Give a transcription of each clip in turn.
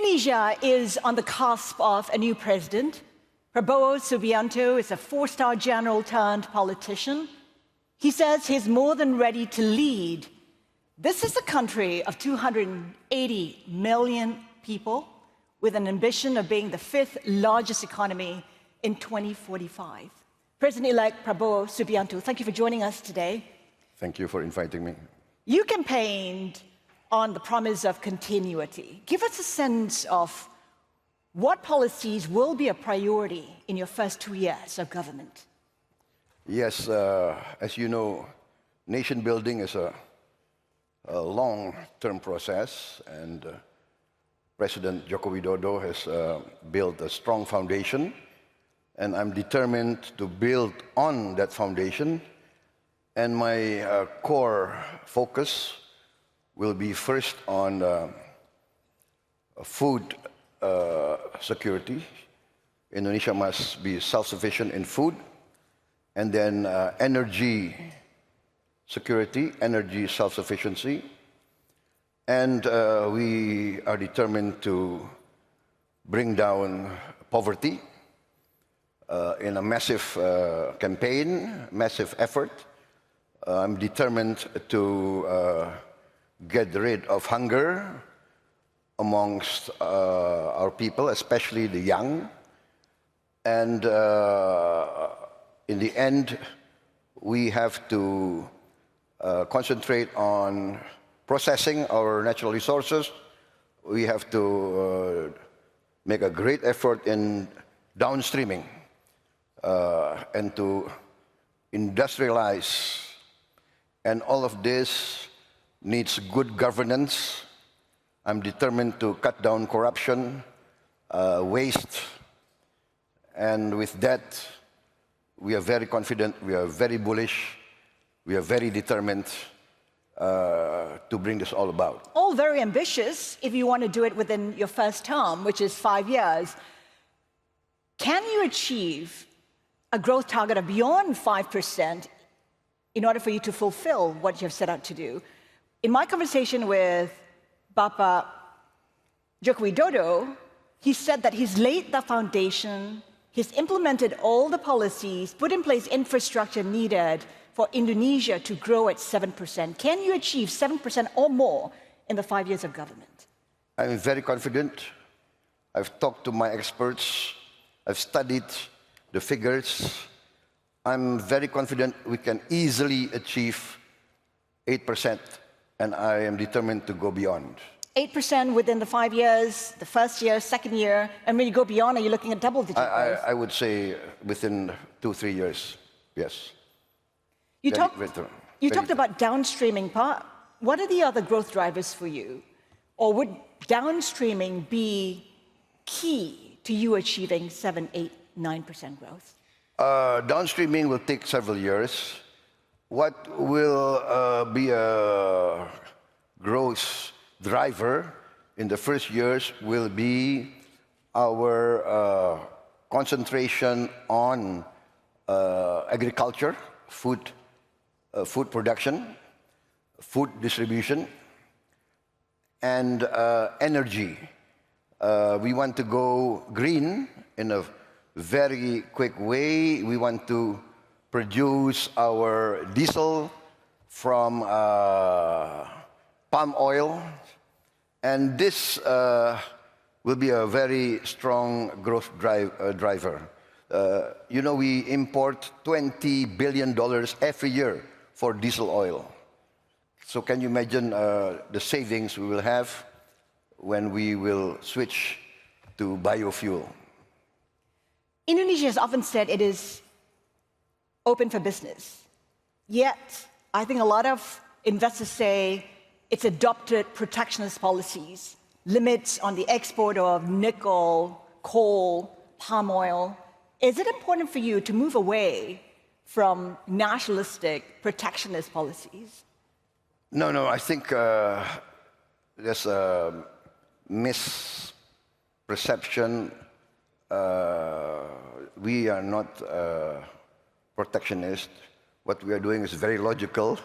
Indonesia is on the cusp of a new president. Prabowo Subianto is a four-star general turned politician. He says he's more than ready to lead. This is a country of 280 million people with an ambition of being the fifth largest economy in 2045. President-elect Prabowo Subianto, thank you for joining us today. Thank you for inviting me. You campaigned on the promise of continuity. Give us a sense of what policies will be a priority in your first 2 years of government. Yes, as you know, nation building is a long-term process, and President Joko Widodo has built a strong foundation, and I'm determined to build on that foundation. And my core focus will be first on food security. Indonesia must be self-sufficient in food. And then energy security, energy self-sufficiency. And we are determined to bring down poverty in a massive campaign, massive effort. I'm determined to get rid of hunger amongst our people, especially the young. And in the end, we have to concentrate on processing our natural resources. We have to make a great effort in downstreaming and to industrialize. And all of this needs good governance. I'm determined to cut down corruption, waste, and with that, we are very confident, we are very bullish, we are very determined to bring this all about. All very ambitious if you want to do it within your first term, which is 5 years. Can you achieve a growth target of beyond 5% in order for you to fulfill what you have set out to do? In my conversation with Bapak Joko Widodo, he said that he's laid the foundation, he's implemented all the policies, put in place infrastructure needed for Indonesia to grow at 7%. Can you achieve 7% or more in the 5 years of government? I'm very confident. I've talked to my experts, I've studied the figures. I'm very confident we can easily achieve 8%, and I am determined to go beyond. 8% within the 5 years, the first year, second year, and when you go beyond, are you looking at double-digit growth? I would say within 2-3 years, yes. You talked about downstreaming. What are the other growth drivers for you? Or would downstreaming be key to you achieving 7, 8, 9% growth? Downstreaming will take several years. What will be a growth driver in the first years will be our concentration on agriculture, food production, food distribution, and energy. We want to go green in a very quick way. We want to produce our diesel from palm oil, and this will be a very strong growth driver. You know, we import $20 billion every year for diesel oil. So can you imagine the savings we will have when we will switch to biofuel? Indonesia has often said it is open for business. Yet, I think a lot of investors say it's adopted protectionist policies, limits on the export of nickel, coal, palm oil. Is it important for you to move away from nationalistic, protectionist policies? No, I think there's a misperception. We are not protectionist. What we are doing is very logical.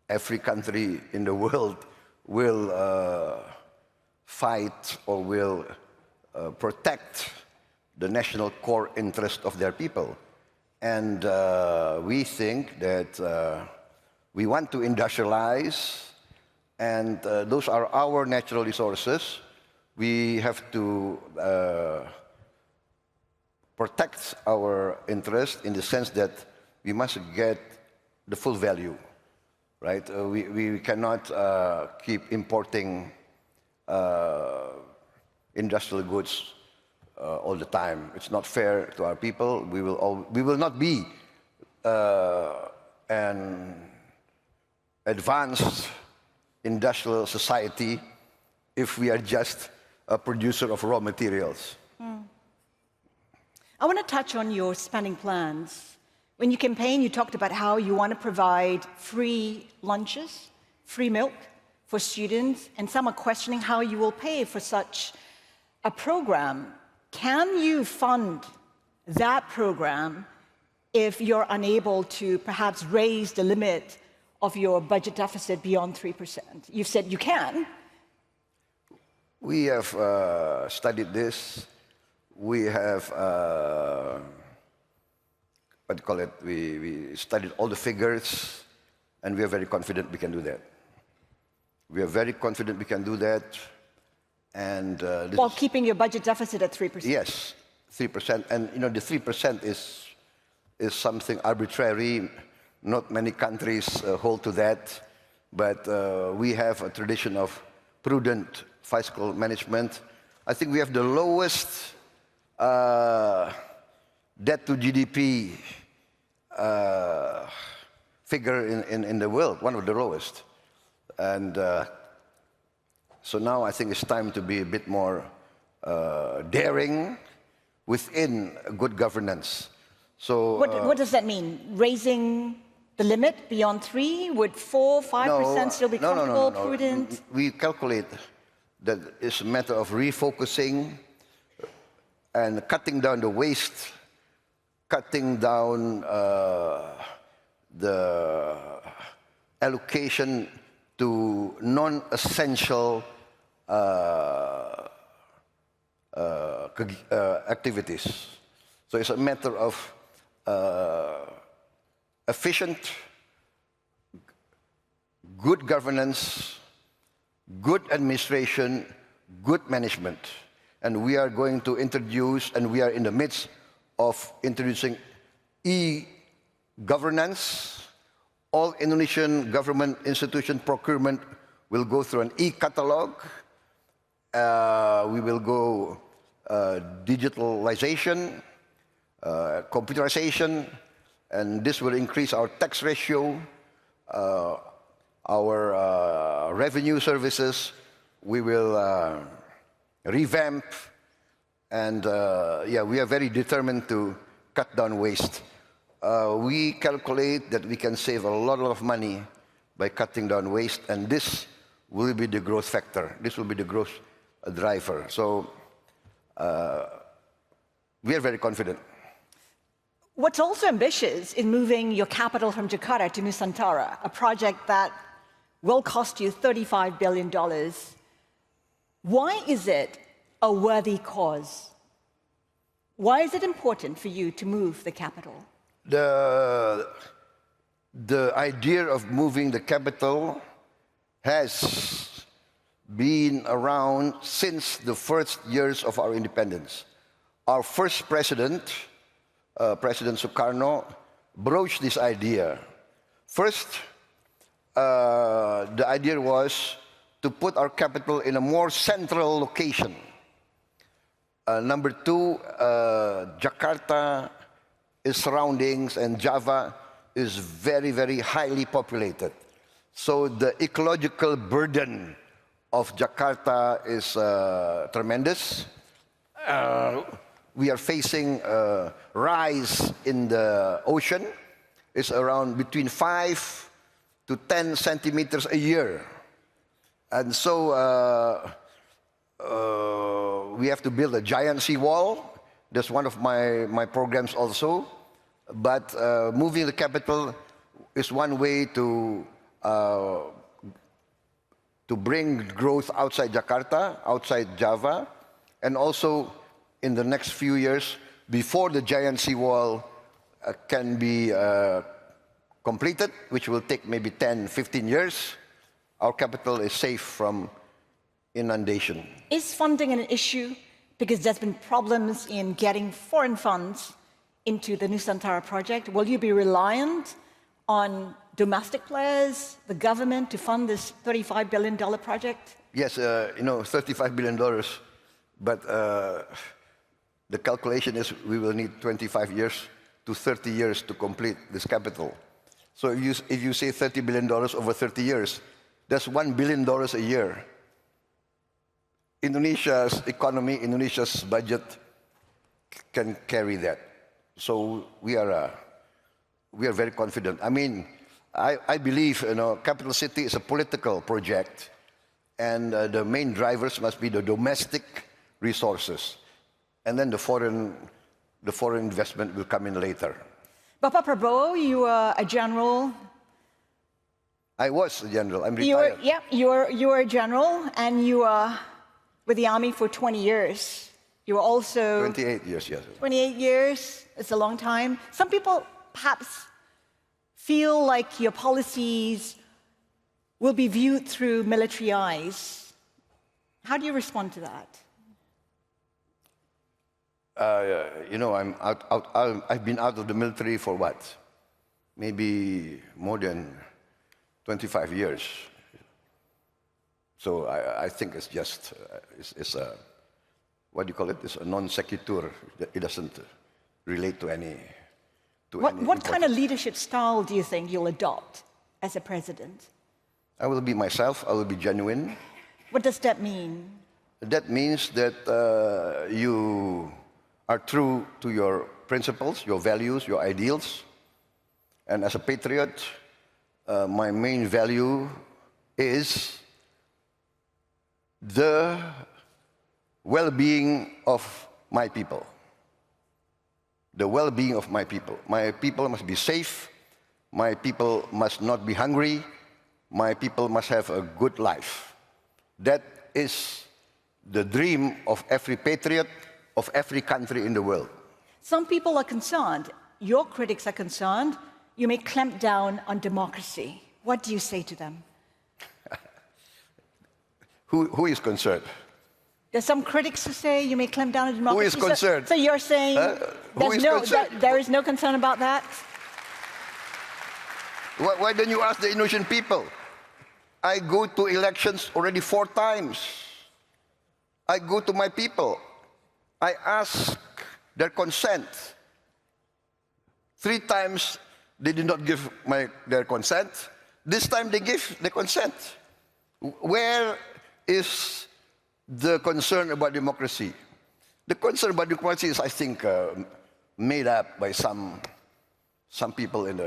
Every country in the world will fight or will protect the national core interest of their people. And we think that we want to industrialize, and those are our natural resources. We have to protect our interest in the sense that we must get the full value, right? We cannot keep importing industrial goods all the time. It's not fair to our people. We will not be an advanced industrial society if we are just a producer of raw materials. I want to touch on your spending plans. When you campaigned, you talked about how you want to provide free lunches, free milk for students, and some are questioning how you will pay for such a program. Can you fund that program if you're unable to perhaps raise the limit of your budget deficit beyond 3%? You've said you can. We have studied this. We have, what do you call it? We studied all the figures, and we are very confident we can do that. We are very confident we can do that. And while keeping your budget deficit at 3%? Yes, 3%. And you know, the 3% is something arbitrary. Not many countries hold to that. But we have a tradition of prudent fiscal management. I think we have the lowest debt to GDP figure in the world, one of the lowest. And so now I think it's time to be a bit more daring within good governance. So what does that mean? Raising the limit beyond 3? Would 4, 5% still be comfortable, prudent? We calculate that it's a matter of refocusing and cutting down the waste, cutting down the allocation to non-essential activities. So it's a matter of efficient, good governance, good administration, good management. And we are going to introduce, and we are in the midst of introducing e-governance. All Indonesian government institution procurement will go through an e-catalog. We will go digitalization, computerization, and this will increase our tax ratio, our revenue services. We will revamp, and yeah, we are very determined to cut down waste. We calculate that we can save a lot of money by cutting down waste, and this will be the growth factor. This will be the growth driver. So we are very confident. What's also ambitious in moving your capital from Jakarta to Nusantara, a project that will cost you $35 billion. Why is it a worthy cause? Why is it important for you to move the capital? The idea of moving the capital has been around since the first years of our independence. Our first president, President Sukarno, broached this idea. First, the idea was to put our capital in a more central location. Number two, Jakarta, its surroundings, and Java is very, very highly populated. So the ecological burden of Jakarta is tremendous. We are facing a rise in the ocean. It's around between 5 to 10 centimeters a year. And so we have to build a giant seawall. That's one of my programs also. But moving the capital is one way to to bring growth outside Jakarta, outside Java, and also in the next few years, before the giant seawall can be completed, which will take maybe 10, 15 years, our capital is safe from inundation. Is funding an issue? Because there's been problems in getting foreign funds into the Nusantara project. Will you be reliant on domestic players, the government, to fund this $35 billion project? Yes, $35 billion, but the calculation is we will need 25 years to 30 years to complete this capital. So if you say $30 billion over 30 years, that's $1 billion a year. Indonesia's economy, Indonesia's budget can carry that. So we are very confident. I mean, I believe Capital City is a political project, and the main drivers must be the domestic resources, and then the foreign investment will come in later. Bapak Prabowo, you were a general. I was a general. I'm retired. You were a general, and you were with the army for 20 years. You were also 28 years, yes. 28 years. It's a long time. Some people perhaps feel like your policies will be viewed through military eyes. How do you respond to that? I've been out of the military for what? Maybe more than 25 years. So I think it's just, it's a, what do you call it? It's a non sequitur. It doesn't relate to any. What kind of leadership style do you think you'll adopt as a president? I will be myself. I will be genuine. What does that mean? That means that you are true to your principles, your values, your ideals. And as a patriot, my main value is the well-being of my people. The well-being of my people. My people must be safe. My people must not be hungry. My people must have a good life. That is the dream of every patriot, of every country in the world. Some people are concerned. Your critics are concerned. You may clamp down on democracy. What do you say to them? Who is concerned? There's some critics who say you may clamp down on democracy. Who is concerned? So you're saying there is no concern about that? Why don't you ask the Indonesian people? I go to elections already 4 times. I go to my people. I ask their consent. 3 times they did not give their consent. This time they give the consent. Where is the concern about democracy? The concern about democracy is, I think, made up by some people in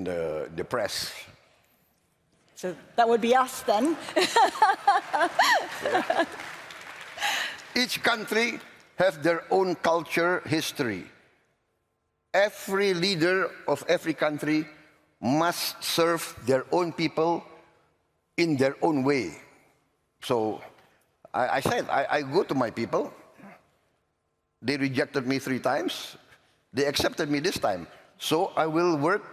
the press. So that would be us then. Each country has their own culture, history. Every leader of every country must serve their own people in their own way. So I said, I go to my people. They rejected me 3 times. They accepted me this time. So I will work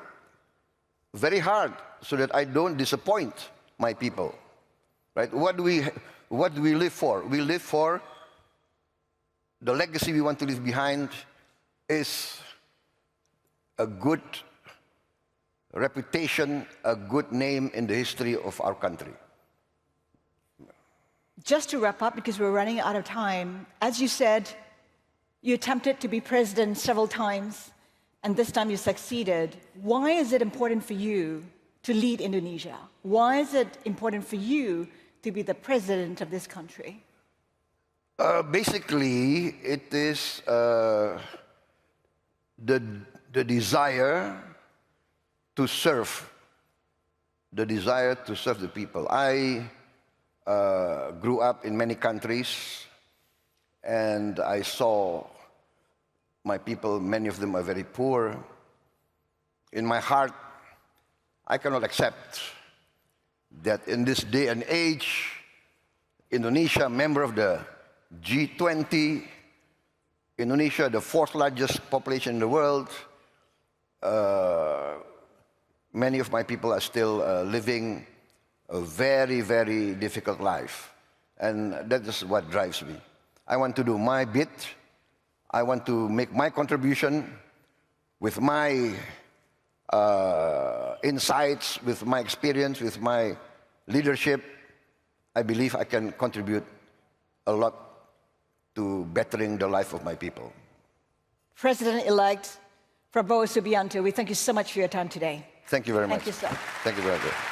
very hard so that I don't disappoint my people. Right? What do we live for? We live for the legacy we want to leave behind is a good reputation, a good name in the history of our country. Just to wrap up, because we're running out of time, as you said, you attempted to be president several times, and this time you succeeded. Why is it important for you to lead Indonesia? Why is it important for you to be the president of this country? Basically, it is the desire to serve, the people. I grew up in many countries, and I saw my people, many of them are very poor. In my heart, I cannot accept that in this day and age, Indonesia, member of the G20, Indonesia, the fourth largest population in the world, many of my people are still living a very, very difficult life. And that is what drives me. I want to do my bit. I want to make my contribution with my insights, with my experience, with my leadership. I believe I can contribute a lot to bettering the life of my people. President-elect Prabowo Subianto, we thank you so much for your time today. Thank you very much. Thank you, sir. Thank you very much.